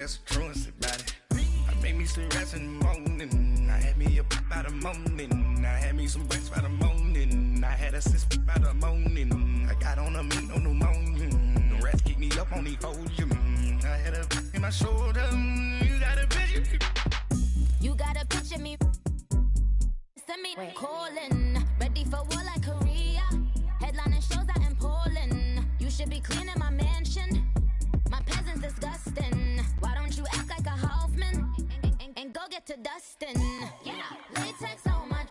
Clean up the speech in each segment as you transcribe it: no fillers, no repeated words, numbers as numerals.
got some truancy about it. I made me some rats in the morning. I had me a pop by the morning. I had me some breaks by the morning. I had a sis by the morning. I got on a meat, no pneumonia. The rats keep me up on the podium. I had a in my shoulder. You got a picture. You got a picture me. Send me calling. Ready for war like Korea. Headlining shows out in Poland. You should be cleaning my mansion. My peasants disgusting. Why don't you act like a Hoffman and go get to dustin'? Yeah, latex so much.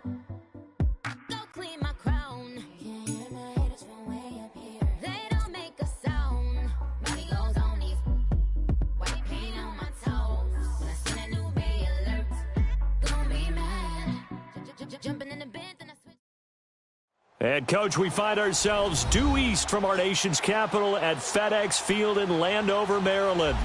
Go clean my crown. Can't hear my haters from way up here. They don't make a sound. Money goes on these white paint on my toes. When I send a new Bay alert, gonna be mad. Jumping in the bed, then I switch. And, Coach, we find ourselves due east from our nation's capital at FedEx Field in Landover, Maryland.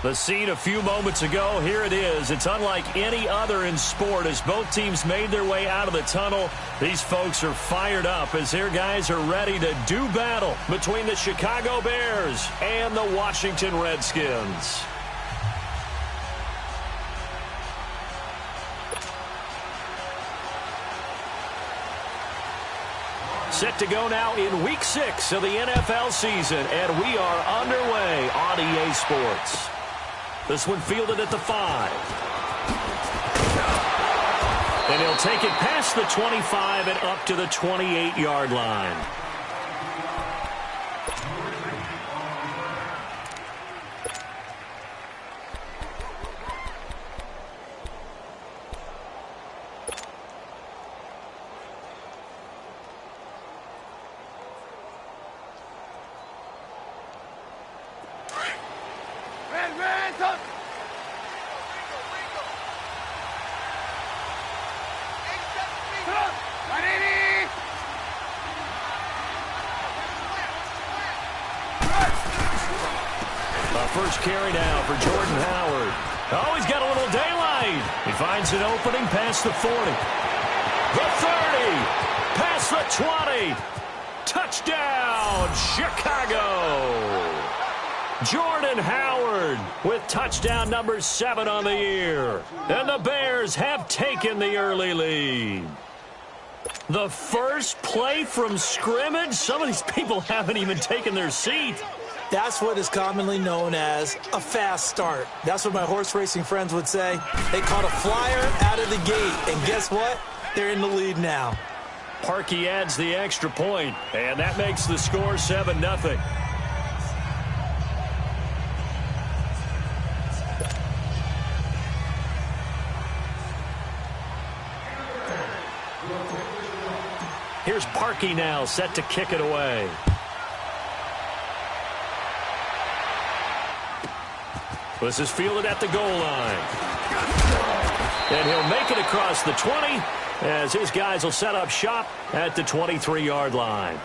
The scene a few moments ago, here it is. It's unlike any other in sport as both teams made their way out of the tunnel. These folks are fired up as their guys are ready to do battle between the Chicago Bears and the Washington Redskins. Set to go now in Week 6 of the NFL season, and we are underway on EA Sports. This one fielded at the 5. And he'll take it past the 25 and up to the 28-yard line. First carry now for Jordan Howard. Oh, he's got a little daylight. He finds an opening past the 40. The 30. Past the 20. Touchdown, Chicago. Jordan Howard with touchdown number 7 on the year. And the Bears have taken the early lead. The first play from scrimmage. Some of these people haven't even taken their seat. That's what is commonly known as a fast start. That's what my horse racing friends would say. They caught a flyer out of the gate, and guess what? They're in the lead now. Parkey adds the extra point, and that makes the score 7-0. Here's Parkey now, set to kick it away. This is fielded at the goal line. And he'll make it across the 20 as his guys will set up shop at the 23-yard line.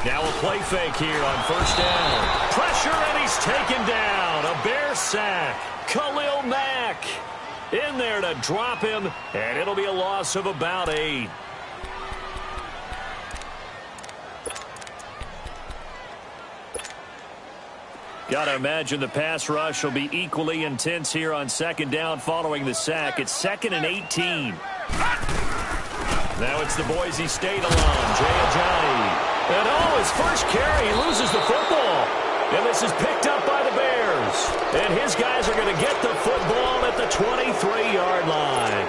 Now a play fake here on first down. Pressure, and he's taken down. A Bear sack. Khalil Mack in there to drop him, and it'll be a loss of about 8. Got to imagine the pass rush will be equally intense here on second down following the sack. It's 2nd and 18. Now it's the Boise State alum, Jay Ajani. And his first carry, he loses the football. And this is picked up by the Bears. And his guys are going to get the football at the 23-yard line.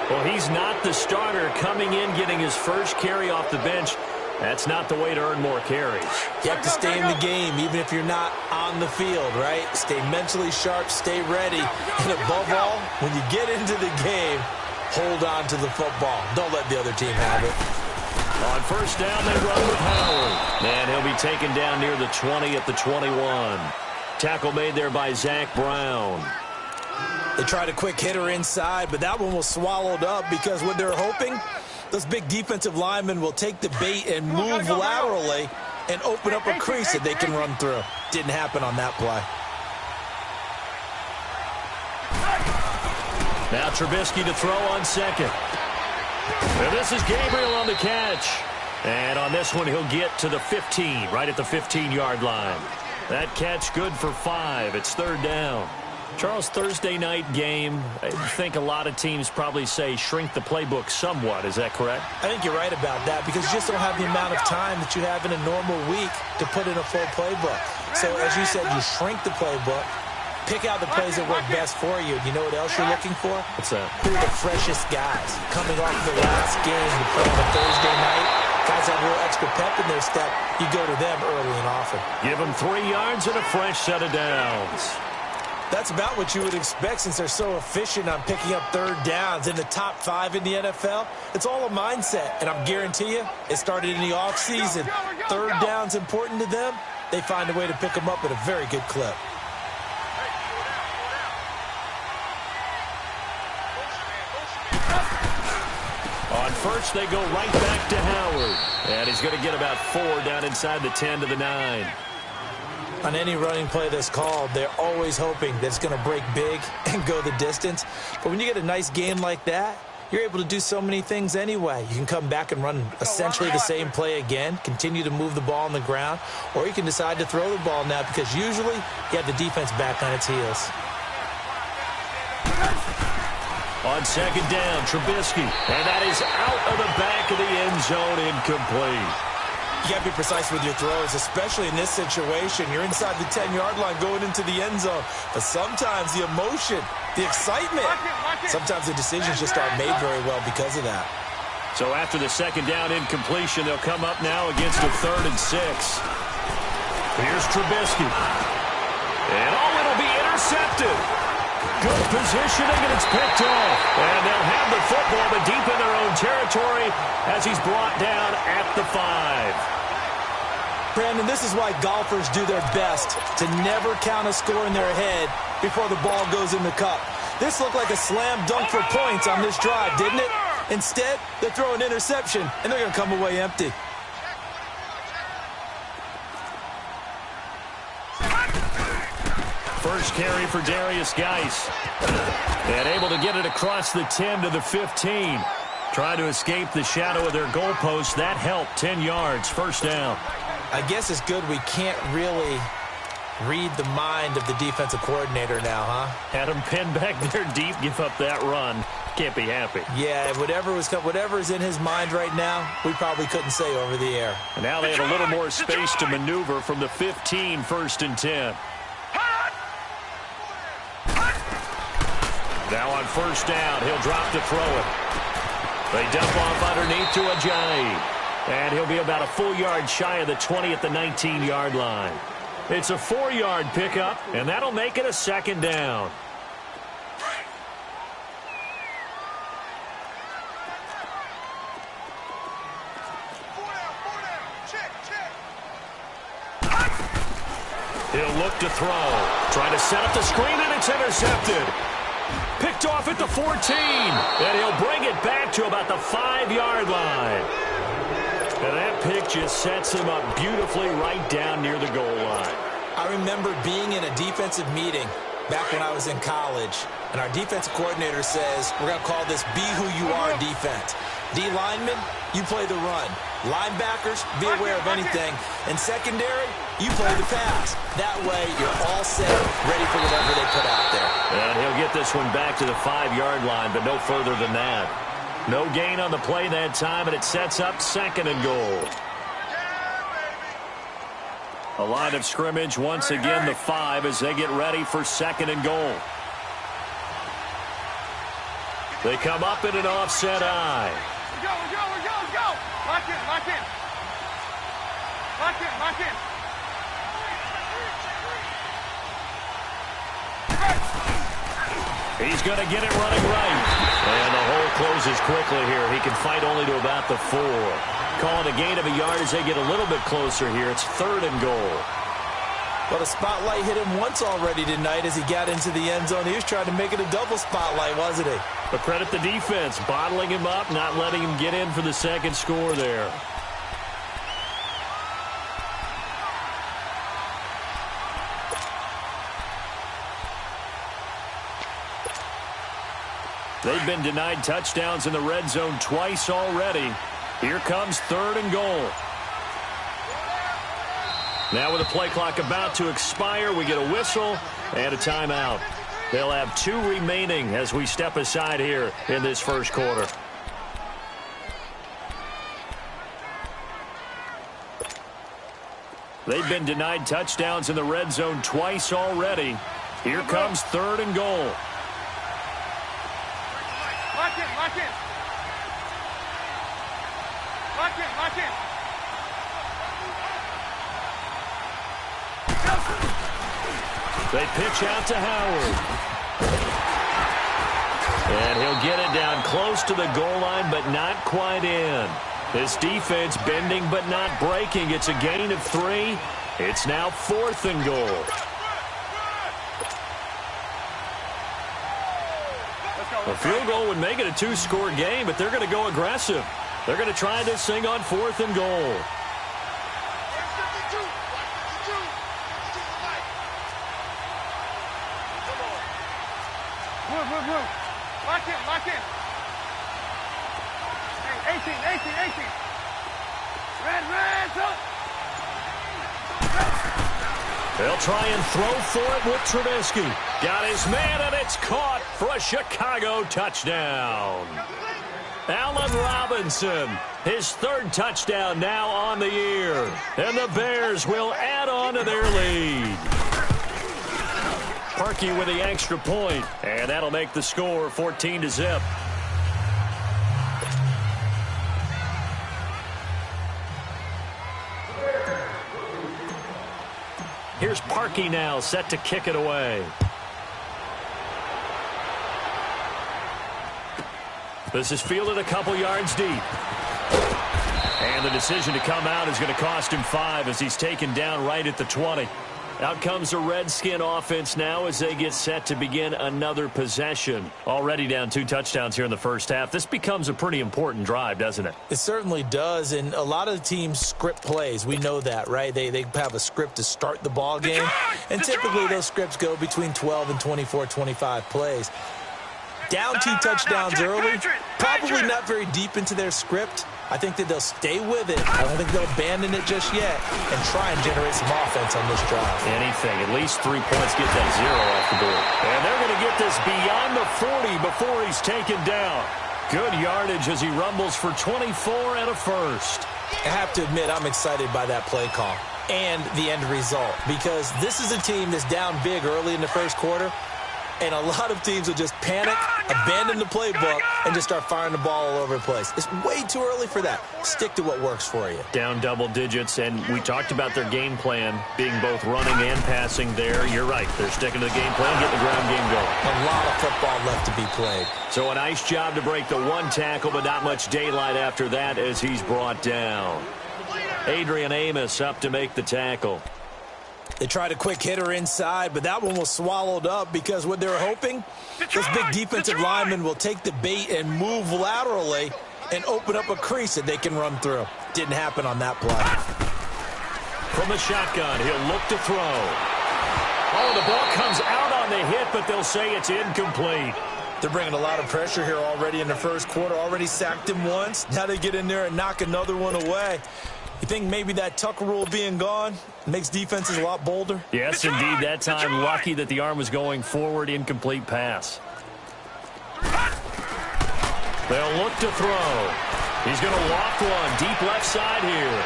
Well, he's not the starter coming in, getting his first carry off the bench. That's not the way to earn more carries. You have to stay in the game, even if you're not on the field, right? Stay mentally sharp, stay ready. And above all, when you get into the game, hold on to the football. Don't let the other team have it. On first down, they run with Howard. And he'll be taken down near the 20 at the 21. Tackle made there by Zach Brown. They tried a quick hitter inside, but that one was swallowed up because what they're hoping Those big defensive linemen will take the bait and move laterally and open up a crease that they can run through. Didn't happen on that play. Now Trubisky to throw on second. And this is Gabriel on the catch. And on this one, he'll get to the 15, right at the 15-yard line. That catch good for 5. It's third down. Charles, Thursday night game, I think a lot of teams probably say shrink the playbook somewhat. Is that correct? I think you're right about that because you just don't have the amount of time that you have in a normal week to put in a full playbook. So, as you said, you shrink the playbook, pick out the plays that work best for you. You know what else you're looking for? What's that? Who are the freshest guys coming off the last game to play on a Thursday night? Guys have a little extra pep in their step. You go to them early and often. Give them 3 yards and a fresh set of downs. That's about what you would expect since they're so efficient on picking up third downs. In the top 5 in the NFL, it's all a mindset. And I guarantee you, it started in the offseason. Third down's important to them. They find a way to pick them up at a very good clip. On first, they go right back to Howard. And he's going to get about 4 down inside the 10 to the 9. On any running play that's called, they're always hoping that it's going to break big and go the distance. But when you get a nice game like that, you're able to do so many things anyway. You can come back and run essentially the same play again, continue to move the ball on the ground, or you can decide to throw the ball now because usually you have the defense back on its heels. On second down, Trubisky. And that is out of the back of the end zone, incomplete. You got to be precise with your throws, especially in this situation. You're inside the 10-yard line going into the end zone. But sometimes the emotion, the excitement, sometimes the decisions just aren't made very well because of that. So after the second down incompletion, they'll come up now against a 3rd and 6. Here's Trubisky. And it'll be intercepted. Good positioning, and it's picked off. And they'll have the football, but deep in their own territory as he's brought down at the 5. Brandon, this is why golfers do their best to never count a score in their head before the ball goes in the cup. This looked like a slam dunk for points on this drive, didn't it? Instead, they throw an interception, and they're going to come away empty. First carry for Darius Geis. And able to get it across the 10 to the 15. Trying to escape the shadow of their goalpost. That helped. 10 yards. First down. I guess it's good we can't really read the mind of the defensive coordinator now, huh? Had him pinned back there deep, give up that run. Can't be happy. Yeah, whatever is in his mind right now, we probably couldn't say over the air. And now they have a little more space to maneuver from the 15, 1st and 10. Now on first down, he'll drop to throw it. They dump off underneath to Ajayi. And he'll be about a full yard shy of the 20 at the 19-yard line. It's a 4-yard pickup, and that'll make it a 2nd down. He'll look to throw. Trying to set up the screen, and it's intercepted. Picked off at the 14, and he'll bring it back to about the 5-yard line. And that pick just sets him up beautifully right down near the goal line. I remember being in a defensive meeting back when I was in college, and our defensive coordinator says, we're going to call this Be Who You Are defense. D linemen, you play the run. Linebackers, be aware of anything. And secondary, you play the pass. That way, you're all set, ready for whatever they put out there. And he'll get this one back to the 5-yard line, but no further than that. No gain on the play that time, and it sets up 2nd and goal. A line of scrimmage, once again, the 5 as they get ready for 2nd and goal. They come up in an offset eye. Go. Lock in. He's going to get it running right. And the hole closes quickly here. He can fight only to about the 4. Calling a gain of a yard as they get a little bit closer here. It's 3rd and goal. Well, the spotlight hit him once already tonight as he got into the end zone. He was trying to make it a double spotlight, wasn't he? But credit the defense, bottling him up, not letting him get in for the second score there. They've been denied touchdowns in the red zone twice already. Here comes 3rd and goal. Now with the play clock about to expire, we get a whistle and a timeout. They'll have 2 remaining as we step aside here in this first quarter. They've been denied touchdowns in the red zone twice already. Here comes 3rd and goal. Lock in, lock in. Lock in, lock in. They pitch out to Howard. And he'll get it down close to the goal line, but not quite in. This defense bending but not breaking. It's a gain of 3. It's now 4th and goal. A field goal would make it a 2-score game, but they're going to go aggressive. They're going to try this thing on 4th and goal. Move. Lock in. Hey, 18. Red, up. They'll try and throw for it with Trubisky. Got his man, and it's caught for a Chicago touchdown. Allen Robinson, his 3rd touchdown now on the year. And the Bears will add on to their lead. Parkey with the extra point, and that'll make the score 14-0. Here's Parkey now, set to kick it away. This is fielded a couple yards deep. And the decision to come out is going to cost him 5 as he's taken down right at the 20. Out comes the Redskin offense now as they get set to begin another possession. Already down 2 touchdowns here in the first half. This becomes a pretty important drive, doesn't it? It certainly does, and a lot of the teams script plays. We know that, right? They have a script to start the ball game, and typically those scripts go between 12 and 24, 25 plays. Down 2 touchdowns early, probably not very deep into their script. I think that they'll stay with it. I don't think they'll abandon it just yet and try and generate some offense on this drive. Anything. At least 3 points, get that 0 off the board. And they're going to get this beyond the 40 before he's taken down. Good yardage as he rumbles for 24 and a first. I have to admit, I'm excited by that play call and the end result because this is a team that's down big early in the first quarter. And a lot of teams will just panic, abandon the playbook, and just start firing the ball all over the place. It's way too early for that. Stick to what works for you. Down double digits, and we talked about their game plan being both running and passing there. You're right. They're sticking to the game plan, getting the ground game going. A lot of football left to be played. So a nice job to break the 1 tackle, but not much daylight after that as he's brought down. Adrian Amos up to make the tackle. They tried a quick hitter inside, but that one was swallowed up because what they're hoping, those big defensive linemen will take the bait and move laterally and open up a crease that they can run through. Didn't happen on that play. From the shotgun, he'll look to throw. Oh, the ball comes out on the hit, but they'll say it's incomplete. They're bringing a lot of pressure here already in the first quarter. Already sacked him once. Now they get in there and knock another one away. You think maybe that Tucker rule being gone makes defenses a lot bolder? Yes, indeed. That time, lucky that the arm was going forward. Incomplete pass. They'll look to throw. He's going to loft one deep left side here.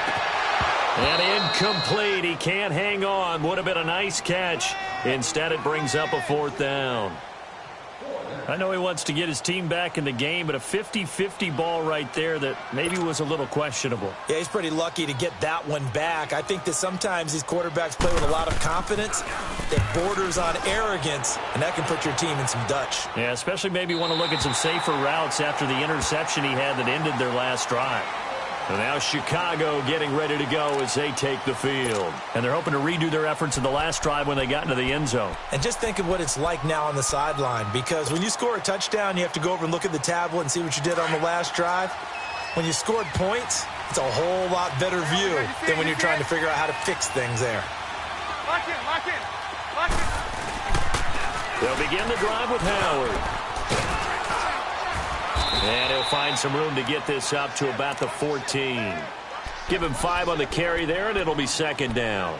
And incomplete. He can't hang on. Would have been a nice catch. Instead, it brings up a 4th down. I know he wants to get his team back in the game, but a 50-50 ball right there that maybe was a little questionable. Yeah, he's pretty lucky to get that one back. I think that sometimes these quarterbacks play with a lot of confidence that borders on arrogance, and that can put your team in some Dutch. Yeah, especially maybe want to look at some safer routes after the interception he had that ended their last drive. And now Chicago getting ready to go as they take the field. And they're hoping to redo their efforts in the last drive when they got into the end zone. And just think of what it's like now on the sideline, because when you score a touchdown, you have to go over and look at the tablet and see what you did on the last drive. When you scored points, it's a whole lot better view than when you're trying to figure out how to fix things there. Lock in, lock in, lock in. They'll begin the drive with Howard. And he'll find some room to get this up to about the 14. Give him 5 on the carry there, and it'll be second down.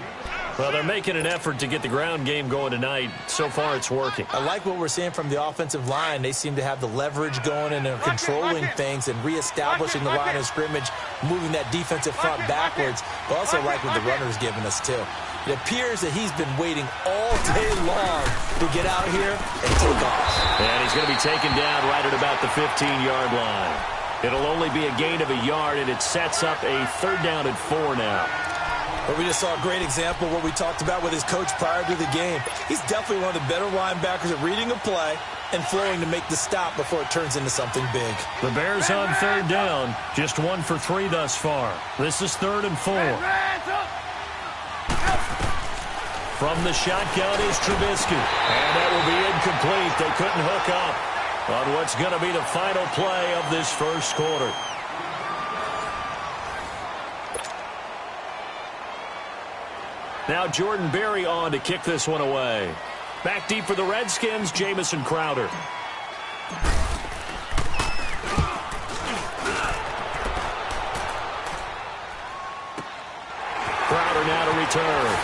Well, they're making an effort to get the ground game going tonight. So far, it's working. I like what we're seeing from the offensive line. They seem to have the leverage going and are controlling things and reestablishing the line of scrimmage, moving that defensive front backwards. I also like what the runner's giving us, too. It appears that he's been waiting all day long to get out here and take off. And he's going to be taken down right at about the 15-yard line. It'll only be a gain of a yard, and it sets up a 3rd down and 4 now. But we just saw a great example of what we talked about with his coach prior to the game. He's definitely one of the better linebackers at reading a play and flowing to make the stop before it turns into something big. The Bears on 3rd down, just 1 for 3 thus far. This is 3rd and 4. From the shotgun is Trubisky. And that will be incomplete. They couldn't hook up on what's going to be the final play of this first quarter. Now Jordan Berry on to kick this one away. Back deep for the Redskins, Jamison Crowder. Crowder now to return.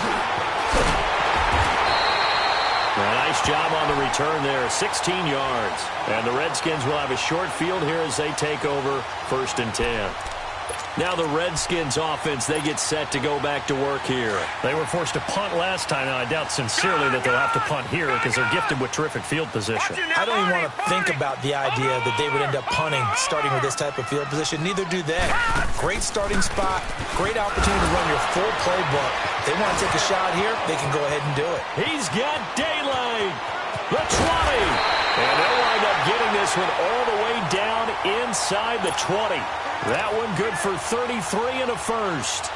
A nice job on the return there, 16 yards. And the Redskins will have a short field here as they take over 1st and 10. Now the Redskins offense, they get set to go back to work here. They were forced to punt last time, and I doubt sincerely that they'll have to punt here because they're gifted with terrific field position. I don't even want to think about the idea that they would end up punting starting with this type of field position. Neither do they. Great starting spot, great opportunity to run your full playbook. If they want to take a shot here, they can go ahead and do it. He's got daylight. The 20. And they'll wind up getting this one all the way down inside the 20. That one good for 33 and a first.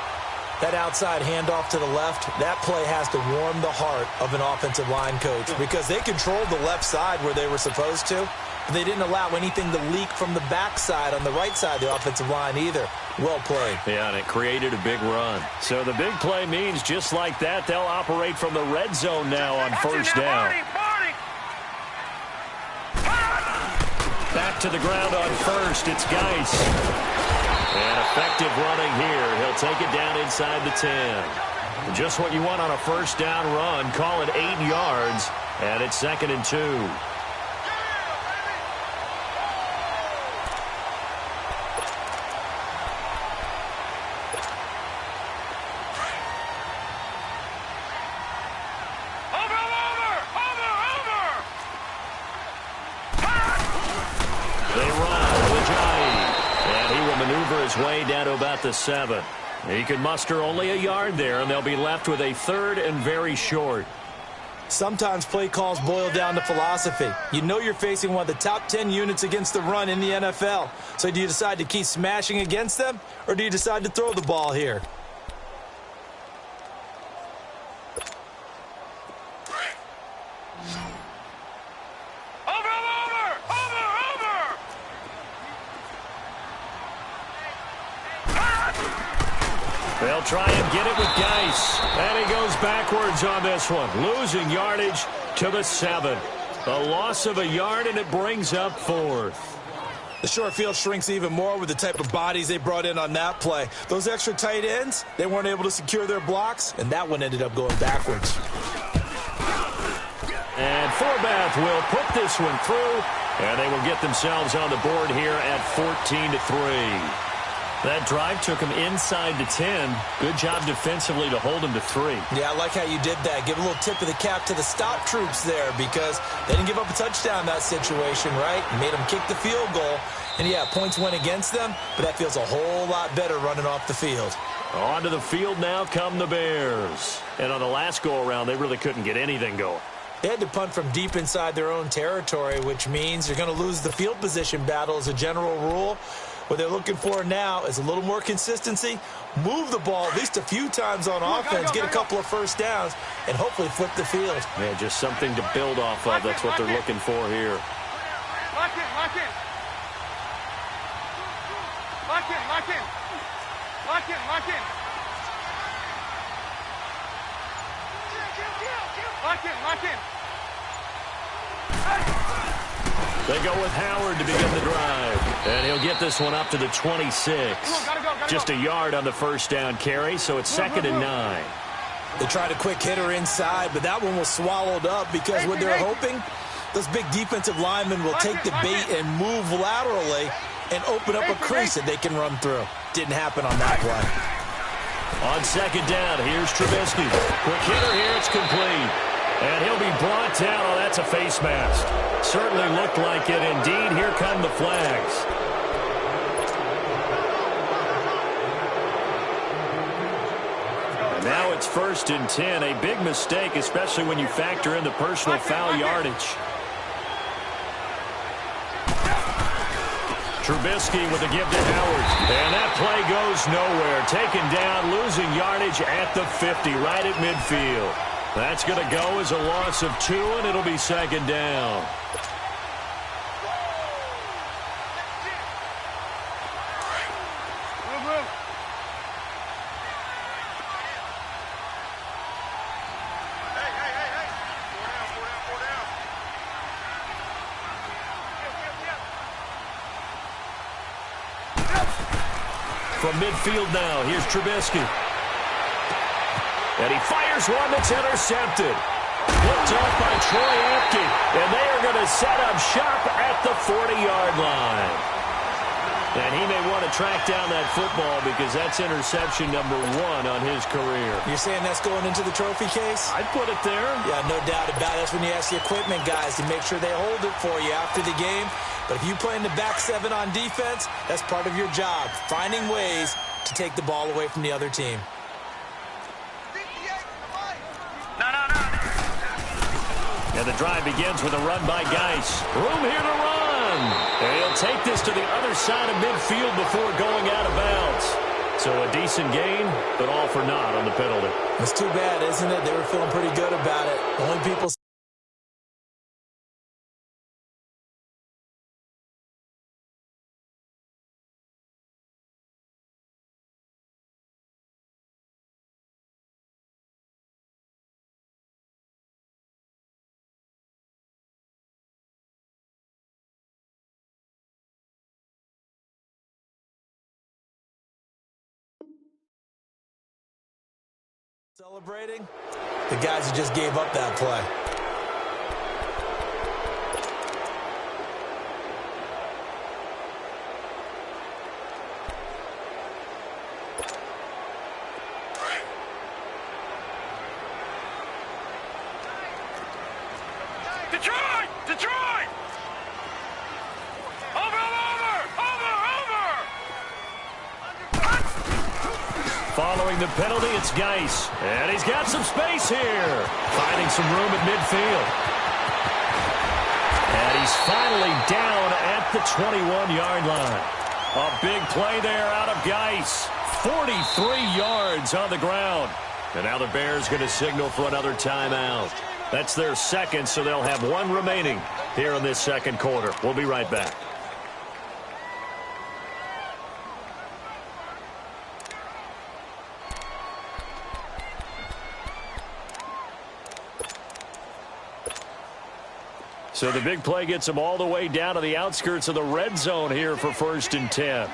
That outside handoff to the left, that play has to warm the heart of an offensive line coach because they controlled the left side where they were supposed to. But they didn't allow anything to leak from the backside on the right side of the offensive line either. Well played. Yeah, and it created a big run. So the big play means just like that, they'll operate from the red zone now on 1st down. Back to the ground on 1st, it's Geis. And effective running here. He'll take it down inside the 10. Just what you want on a 1st down run. Call it 8 yards, and it's 2nd and 2. Way down to about the 7. He can muster only a yard there, and they'll be left with a 3rd and very short. Sometimes play calls boil down to philosophy. You know you're facing one of the top 10 units against the run in the NFL. So do you decide to keep smashing against them, or do you decide to throw the ball here? They'll try and get it with Geis. And he goes backwards on this one. Losing yardage to the 7. A loss of a yard, and it brings up 4th. The short field shrinks even more with the type of bodies they brought in on that play. Those extra tight ends, they weren't able to secure their blocks, and that one ended up going backwards. And Forbath will put this one through, and they will get themselves on the board here at 14-3. That drive took him inside the 10. Good job defensively to hold him to 3. Yeah, I like how you did that. Give a little tip of the cap to the stop troops there because they didn't give up a touchdown in that situation, right? Made them kick the field goal. And, yeah, points went against them, but that feels a whole lot better running off the field. Onto the field now come the Bears. And on the last go-around, they really couldn't get anything going. They had to punt from deep inside their own territory, which means you're going to lose the field position battle as a general rule. What they're looking for now is a little more consistency, move the ball at least a few times on offense, get a couple of first downs, and hopefully flip the field. Yeah, just something to build off of. That's what they're looking for here. Lock in, lock in. Lock in, lock in. Lock in, lock in. Lock in, lock in. They go with Howard to begin the drive. And he'll get this one up to the 26. Just a yard on the first down carry, so it's 2nd and 9. They tried a quick hitter inside, but that one was swallowed up because what they're hoping, those big defensive linemen will take the bait and move laterally and open up a crease that they can run through. Didn't happen on that play. On 2nd down, here's Trubisky. Quick hitter here, it's complete. And he'll be brought down. Oh, that's a face mask. Certainly looked like it. Indeed, here come the flags. And now it's 1st and 10. A big mistake, especially when you factor in the personal foul yardage. Trubisky with a give to Howard. And that play goes nowhere. Taken down, losing yardage at the 50, right at midfield. That's going to go as a loss of 2, and it'll be 2nd down. From midfield now, here's Trubisky. And he fires one that's intercepted. Looked off by Troy Apke. And they are going to set up shop at the 40-yard line. And he may want to track down that football because that's interception number 1 on his career. You're saying that's going into the trophy case? I'd put it there. Yeah, no doubt about it. That's when you ask the equipment guys to make sure they hold it for you after the game. But if you play in the back 7 on defense, that's part of your job, finding ways to take the ball away from the other team. And the drive begins with a run by Geis. Room here to run. And he'll take this to the other side of midfield before going out of bounds. So a decent gain, but all for naught on the penalty. It's too bad, isn't it? They were feeling pretty good about it. Only people... celebrating the guys who just gave up that play. Detroit! Detroit! Over! Following the penalty, it's Geis. And he's got some space here. Finding some room at midfield. And he's finally down at the 21-yard line. A big play there out of Geis. 43 yards on the ground. And now the Bears going to signal for another timeout. That's their 2nd, so they'll have 1 remaining here in this 2nd quarter. We'll be right back. So the big play gets them all the way down to the outskirts of the red zone here for 1st and 10.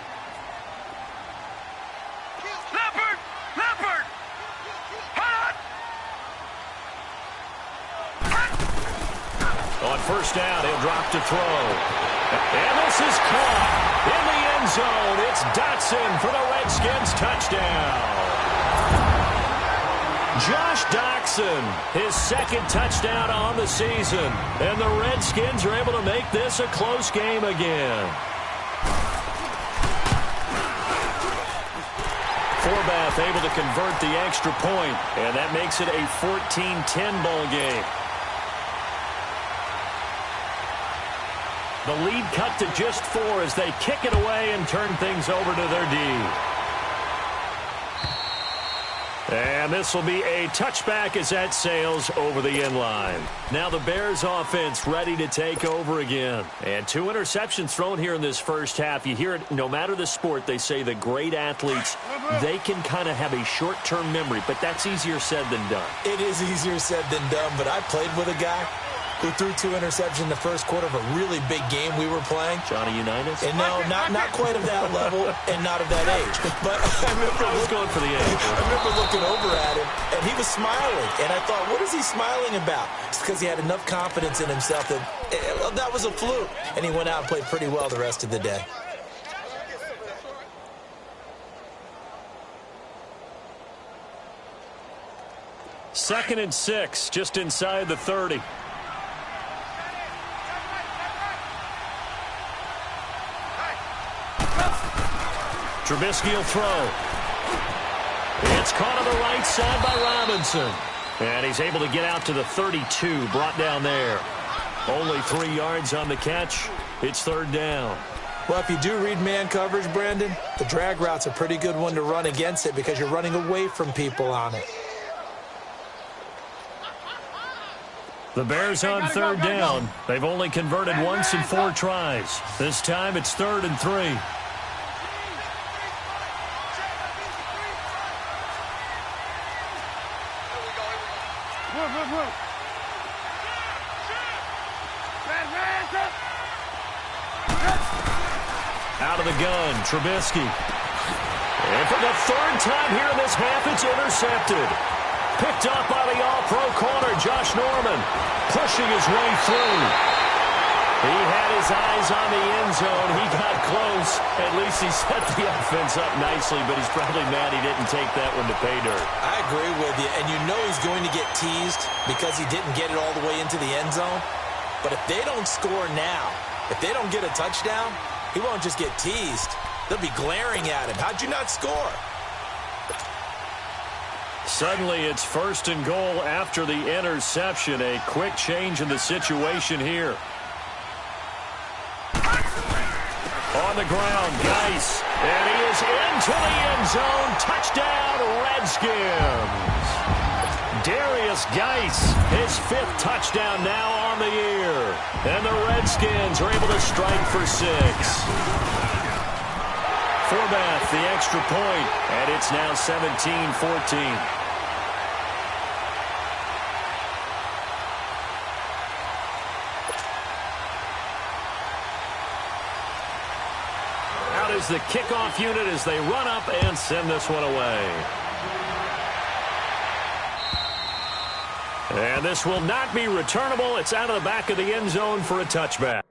Leopard! Hot! On 1st down, he'll drop to throw. And this is caught in the end zone. It's Dotson for the Redskins touchdown. Josh Doctson, his 2nd touchdown on the season. And the Redskins are able to make this a close game again. Forbath able to convert the extra point, and that makes it a 14-10 ball game. The lead cut to just 4 as they kick it away and turn things over to their D. And this will be a touchback as that sails over the end line. Now the Bears offense ready to take over again. And 2 interceptions thrown here in this first half. You hear it, no matter the sport, they say the great athletes, they can kind of have a short-term memory, but that's easier said than done. It is easier said than done, but I played with a guy who threw 2 interceptions in the first quarter of a really big game we were playing. Johnny Unitas? And no, not quite of that level and not of that age. But I was going for the age. I remember looking over at him, and he was smiling. And I thought, what is he smiling about? It's because he had enough confidence in himself that that was a fluke. And he went out and played pretty well the rest of the day. Second and 6, just inside the 30. Trubisky will throw. It's caught on the right side by Robinson. And he's able to get out to the 32, brought down there. Only 3 yards on the catch. It's 3rd down. Well, if you do read man coverage, Brandon, the drag route's a pretty good one to run against it because you're running away from people on it. The Bears on 3rd down. They've only converted once in 4 tries. This time it's 3rd and 3. Out of the gun, Trubisky. And for the 3rd time here in this half, it's intercepted. Picked up by the all-pro corner, Josh Norman, pushing his way through. He had his eyes on the end zone. He got close. At least he set the offense up nicely, but he's probably mad he didn't take that one to pay dirt. I agree with you, and you know he's going to get teased because he didn't get it all the way into the end zone. But if they don't score now, if they don't get a touchdown, he won't just get teased. They'll be glaring at him. How'd you not score? Suddenly, it's 1st and goal after the interception. A quick change in the situation here. On the ground, Geis. And he is into the end zone. Touchdown, Redskins. Darius Geis, his 5th touchdown now on the year. And the Redskins are able to strike for 6. Forbath, the extra point, and it's now 17-14. Out is the kickoff unit as they run up and send this one away. And this will not be returnable. It's out of the back of the end zone for a touchback.